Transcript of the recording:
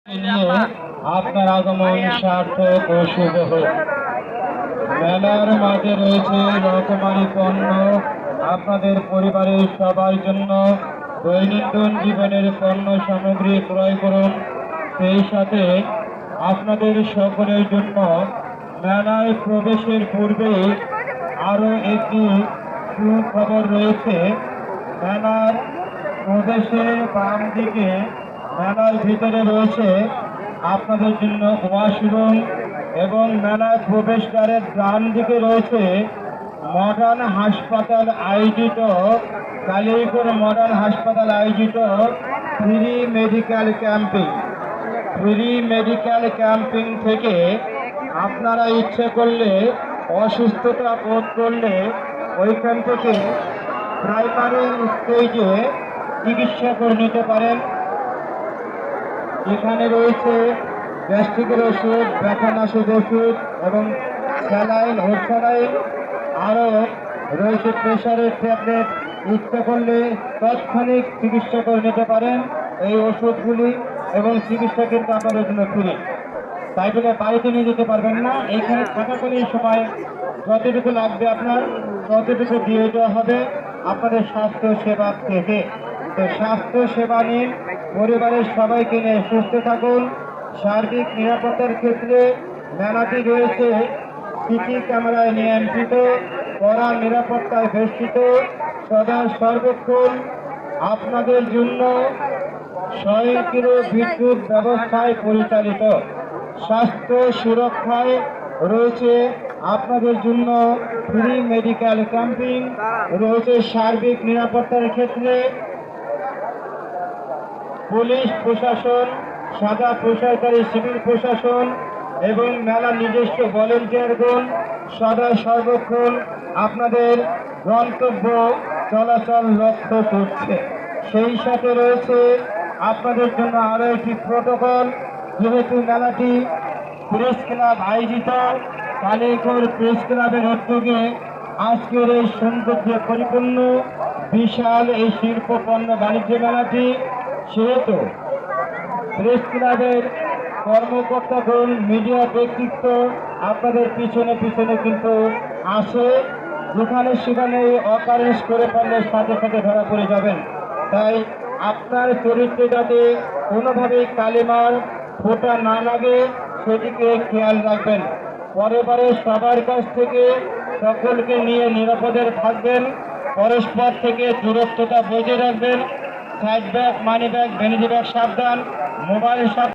নিয়ে আপনার আগমন সার্থক ও শুভ হোক। মেলার মাঝে রয়েছে রকমারি পণ্য আপনাদের পরিবারের সবার জন্য। দৈনন্দিন জীবনের পণ্য সামগ্রী ক্রয় করুন। সেই সাথে আপনাদের সকলের জন্য মেলায় প্রবেশের পূর্বে আরও একটি সুখবর রয়েছে। মেলার প্রবেশের বাম দিকে মেলার ভিতরে রয়েছে আপনাদের জন্য ওয়াশরুম এবং মেলার প্রবেশদ্বারের ডান দিকে রয়েছে মডার্ন হাসপাতাল আয়োজিত কালিয়াকৈর মডার্ন হাসপাতাল আয়োজিত ফ্রি মেডিকেল ক্যাম্পিং থেকে আপনারা ইচ্ছে করলে অসুস্থতা বোধ করলে ওইখান থেকে প্রাইমারি স্টেজে চিকিৎসা করে নিতে পারেন। এখানে রয়েছে গ্যাস্ট্রিকের ওষুধ, ব্যথানাশক ওষুধ এবং স্যালাইন, স্যালাইন, আরও রয়েছে প্রেশারের ট্যাবলেট। ইচ্ছা করলে তৎক্ষণিক চিকিৎসা করে নিতে পারেন। এই ওষুধগুলি এবং চিকিৎসা কিন্তু আপনাদের জন্য ফ্রি, তাই বলে বাড়িতে নিয়ে যেতে পারবেন না। এইখানে থাকাকালীন সময় যতটুকু লাগবে আপনার ততটুকু দিয়ে দেওয়া হবে আপনাদের স্বাস্থ্য সেবা থেকে। তো স্বাস্থ্য সেবা নিন, পরিবারের সবাইকে নিয়ে সুস্থ থাকুন। সার্বিক নিরাপত্তার ক্ষেত্রে মেলাটি রয়েছে সিসি ক্যামেরায় নিয়ন্ত্রিত, কড়া নিরাপত্তায় বেষ্টিত, সদা সর্বক্ষণ আপনাদের জন্য স্বয়ংক্রিয় বিদ্যুৎ ব্যবস্থায় পরিচালিত। স্বাস্থ্য সুরক্ষায় রয়েছে আপনাদের জন্য ফ্রি মেডিকেল ক্যাম্পিং, রয়েছে সার্বিক নিরাপত্তার ক্ষেত্রে পুলিশ প্রশাসন, সাদা পোশাকধারী সিভিল প্রশাসন এবং মেলা নিজস্ব ভলেন্টিয়ারগণ সদা সর্বক্ষণ আপনাদের গন্তব্য চলাচল লক্ষ্য করছে। সেই সাথে রয়েছে আপনাদের জন্য আরও একটি প্রোটোকল। যেহেতু মেলাটি প্রেস ক্লাব আয়োজিত, কালিয়াকৈর প্রেস ক্লাবের উদ্যোগে আজকের এই সৌন্দর্যে পরিপূর্ণ বিশাল এই শিল্প পণ্য বাণিজ্য মেলাটি, সেহেতু প্রেস ক্লাবের কর্মকর্তাগণ, মিডিয়া ব্যক্তিত্ব আপনাদের পিছনে পিছনে কিন্তু আসে। যেখানে সেখানে অকারেন্স করে ফেললে সাথে সাথে ধরা পড়ে যাবেন। তাই আপনার চরিত্রে যাতে কোনোভাবেই কালিমার ফোঁটা না লাগে সেদিকে খেয়াল রাখবেন। পরিবারের সবার কাছ থেকে সকলকে নিয়ে নিরাপদে থাকবেন। পরস্পর থেকে দূরত্বতা বজায় রাখবেন। Side bag, money bag, vanity bag সাবধান, মোবাইল সাবধান।